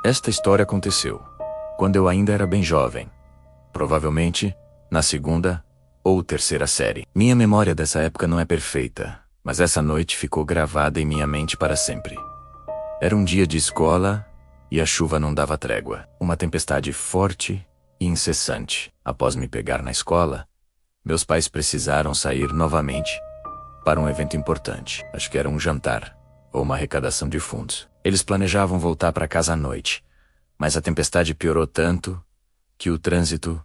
Esta história aconteceu quando eu ainda era bem jovem, provavelmente na segunda ou terceira série. Minha memória dessa época não é perfeita, mas essa noite ficou gravada em minha mente para sempre. Era um dia de escola e a chuva não dava trégua. Uma tempestade forte e incessante. Após me pegar na escola, meus pais precisaram sair novamente para um evento importante. Acho que era um jantar ou uma arrecadação de fundos. Eles planejavam voltar para casa à noite, mas a tempestade piorou tanto que o trânsito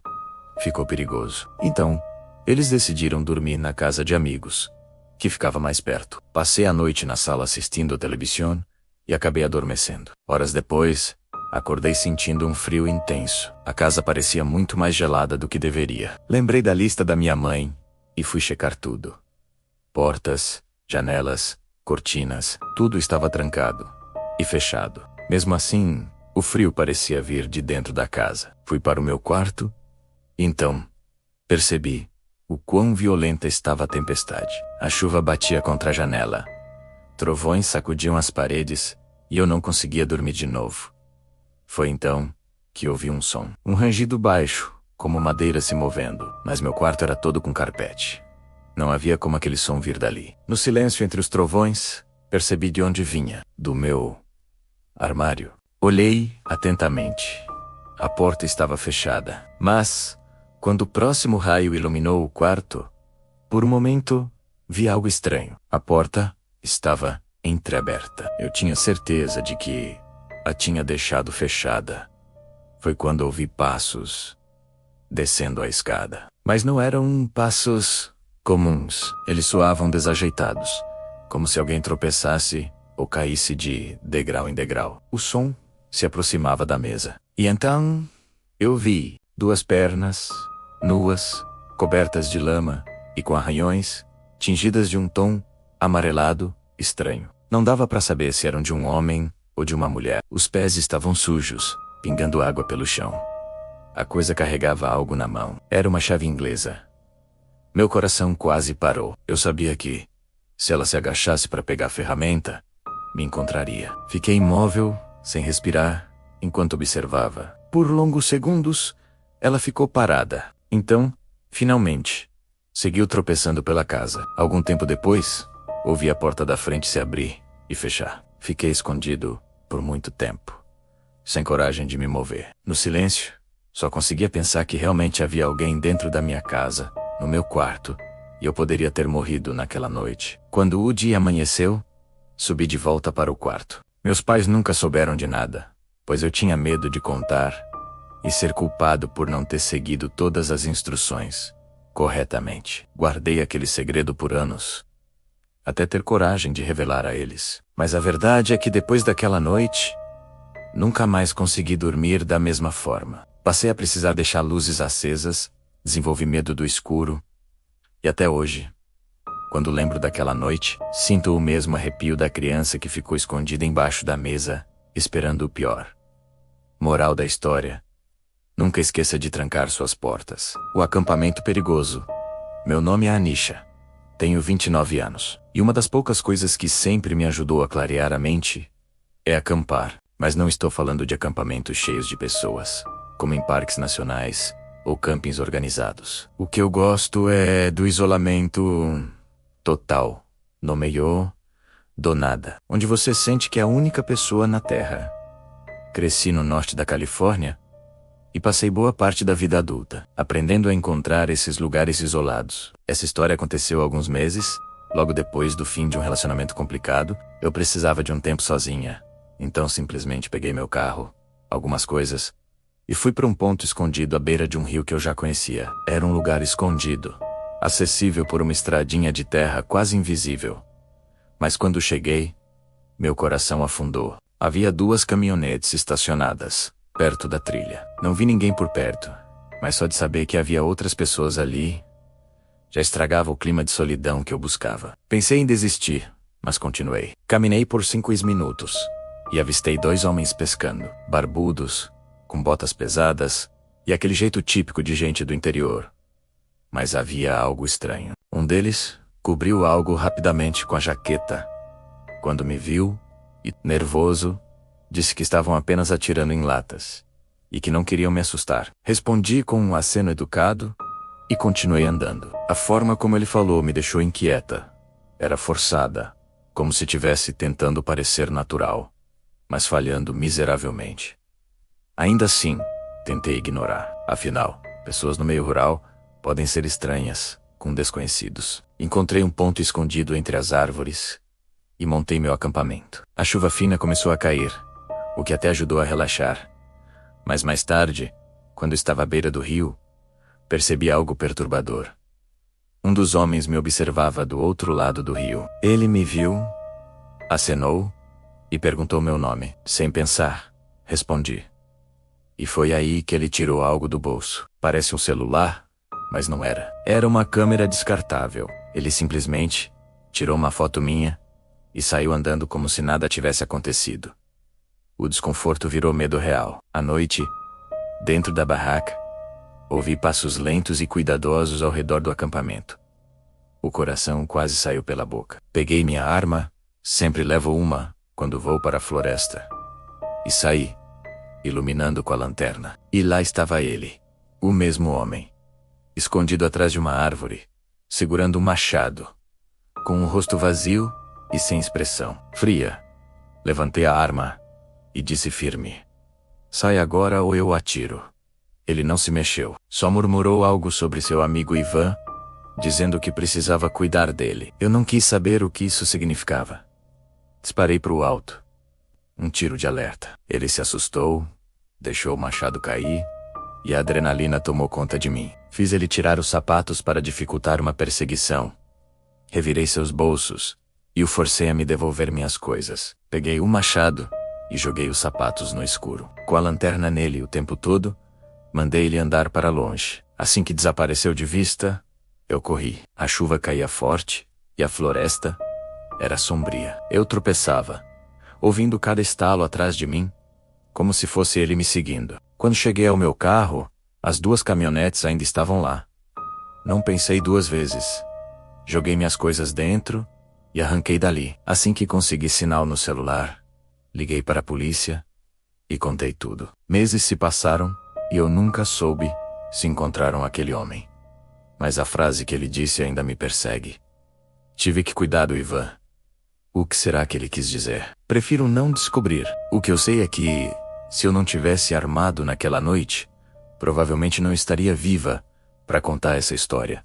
ficou perigoso. Então, eles decidiram dormir na casa de amigos, que ficava mais perto. Passei a noite na sala assistindo a televisão e acabei adormecendo. Horas depois, acordei sentindo um frio intenso. A casa parecia muito mais gelada do que deveria. Lembrei da lista da minha mãe e fui checar tudo. Portas, janelas, cortinas, tudo estava trancado e fechado. Mesmo assim, o frio parecia vir de dentro da casa. Fui para o meu quarto e então percebi o quão violenta estava a tempestade. A chuva batia contra a janela. Trovões sacudiam as paredes e eu não conseguia dormir de novo. Foi então que ouvi um som. Um rangido baixo, como madeira se movendo, mas meu quarto era todo com carpete. Não havia como aquele som vir dali. No silêncio entre os trovões, percebi de onde vinha. Do meu armário. Olhei atentamente. A porta estava fechada, mas quando o próximo raio iluminou o quarto, por um momento, vi algo estranho. A porta estava entreaberta. Eu tinha certeza de que a tinha deixado fechada. Foi quando ouvi passos descendo a escada. Mas não eram passos comuns. Eles soavam desajeitados, como se alguém tropeçasse ou caísse de degrau em degrau. O som se aproximava da mesa. E então eu vi duas pernas, nuas, cobertas de lama e com arranhões, tingidas de um tom amarelado estranho. Não dava para saber se eram de um homem ou de uma mulher. Os pés estavam sujos, pingando água pelo chão. A coisa carregava algo na mão. Era uma chave inglesa. Meu coração quase parou. Eu sabia que, se ela se agachasse para pegar a ferramenta, me encontraria. Fiquei imóvel, sem respirar, enquanto observava. Por longos segundos, ela ficou parada. Então, finalmente, seguiu tropeçando pela casa. Algum tempo depois, ouvi a porta da frente se abrir e fechar. Fiquei escondido por muito tempo, sem coragem de me mover. No silêncio, só conseguia pensar que realmente havia alguém dentro da minha casa, no meu quarto, e eu poderia ter morrido naquela noite. Quando o dia amanheceu, subi de volta para o quarto. Meus pais nunca souberam de nada, pois eu tinha medo de contar e ser culpado por não ter seguido todas as instruções corretamente. Guardei aquele segredo por anos, até ter coragem de revelar a eles. Mas a verdade é que depois daquela noite, nunca mais consegui dormir da mesma forma. Passei a precisar deixar luzes acesas, desenvolvi medo do escuro, e até hoje, quando lembro daquela noite, sinto o mesmo arrepio da criança que ficou escondida embaixo da mesa, esperando o pior. Moral da história: nunca esqueça de trancar suas portas. O acampamento perigoso. Meu nome é Anisha. Tenho 29 anos. E uma das poucas coisas que sempre me ajudou a clarear a mente é acampar. Mas não estou falando de acampamentos cheios de pessoas, como em parques nacionais ou campings organizados. O que eu gosto é do isolamento total, no meio do nada, onde você sente que é a única pessoa na Terra. Cresci no norte da Califórnia e passei boa parte da vida adulta aprendendo a encontrar esses lugares isolados. Essa história aconteceu há alguns meses, logo depois do fim de um relacionamento complicado. Eu precisava de um tempo sozinha, então simplesmente peguei meu carro, algumas coisas, e fui para um ponto escondido à beira de um rio que eu já conhecia. Era um lugar escondido, acessível por uma estradinha de terra quase invisível. Mas quando cheguei, meu coração afundou. Havia duas caminhonetes estacionadas perto da trilha. Não vi ninguém por perto, mas só de saber que havia outras pessoas ali, já estragava o clima de solidão que eu buscava. Pensei em desistir, mas continuei. Caminhei por 5 minutos e avistei 2 homens pescando, barbudos, com botas pesadas e aquele jeito típico de gente do interior. Mas havia algo estranho. Um deles cobriu algo rapidamente com a jaqueta. Quando me viu, e nervoso, Disse que estavam apenas atirando em latas e que não queriam me assustar. Respondi com um aceno educado e continuei andando. A forma como ele falou me deixou inquieta. Era forçada, como se estivesse tentando parecer natural, mas falhando miseravelmente. Ainda assim, tentei ignorar. Afinal, pessoas no meio rural podem ser estranhas, com desconhecidos. Encontrei um ponto escondido entre as árvores e montei meu acampamento. A chuva fina começou a cair, o que até ajudou a relaxar. Mas mais tarde, quando estava à beira do rio, percebi algo perturbador. Um dos homens me observava do outro lado do rio. Ele me viu, acenou e perguntou meu nome. Sem pensar, respondi. E foi aí que ele tirou algo do bolso. Parece um celular, mas não era. Era uma câmera descartável. Ele simplesmente tirou uma foto minha e saiu andando como se nada tivesse acontecido. O desconforto virou medo real. À noite, dentro da barraca, ouvi passos lentos e cuidadosos ao redor do acampamento. O coração quase saiu pela boca. Peguei minha arma, sempre levo uma quando vou para a floresta, e saí, iluminando com a lanterna. E lá estava ele, o mesmo homem, escondido atrás de uma árvore, segurando um machado, com o rosto vazio e sem expressão. Fria, levantei a arma e disse firme: sai agora ou eu atiro. Ele não se mexeu, só murmurou algo sobre seu amigo Ivan, dizendo que precisava cuidar dele. Eu não quis saber o que isso significava. Disparei para o alto. Um tiro de alerta. Ele se assustou, deixou o machado cair, e a adrenalina tomou conta de mim. Fiz ele tirar os sapatos para dificultar uma perseguição. Revirei seus bolsos e o forcei a me devolver minhas coisas. Peguei o machado e joguei os sapatos no escuro. Com a lanterna nele o tempo todo, mandei ele andar para longe. Assim que desapareceu de vista, eu corri. A chuva caía forte e a floresta era sombria. Eu tropeçava, ouvindo cada estalo atrás de mim, como se fosse ele me seguindo. Quando cheguei ao meu carro, as duas caminhonetes ainda estavam lá. Não pensei duas vezes. Joguei minhas coisas dentro e arranquei dali. Assim que consegui sinal no celular, liguei para a polícia e contei tudo. Meses se passaram e eu nunca soube se encontraram aquele homem. Mas a frase que ele disse ainda me persegue. Tive que cuidar do Ivan. O que será que ele quis dizer? Prefiro não descobrir. O que eu sei é que, se eu não tivesse armado naquela noite, provavelmente não estaria viva para contar essa história.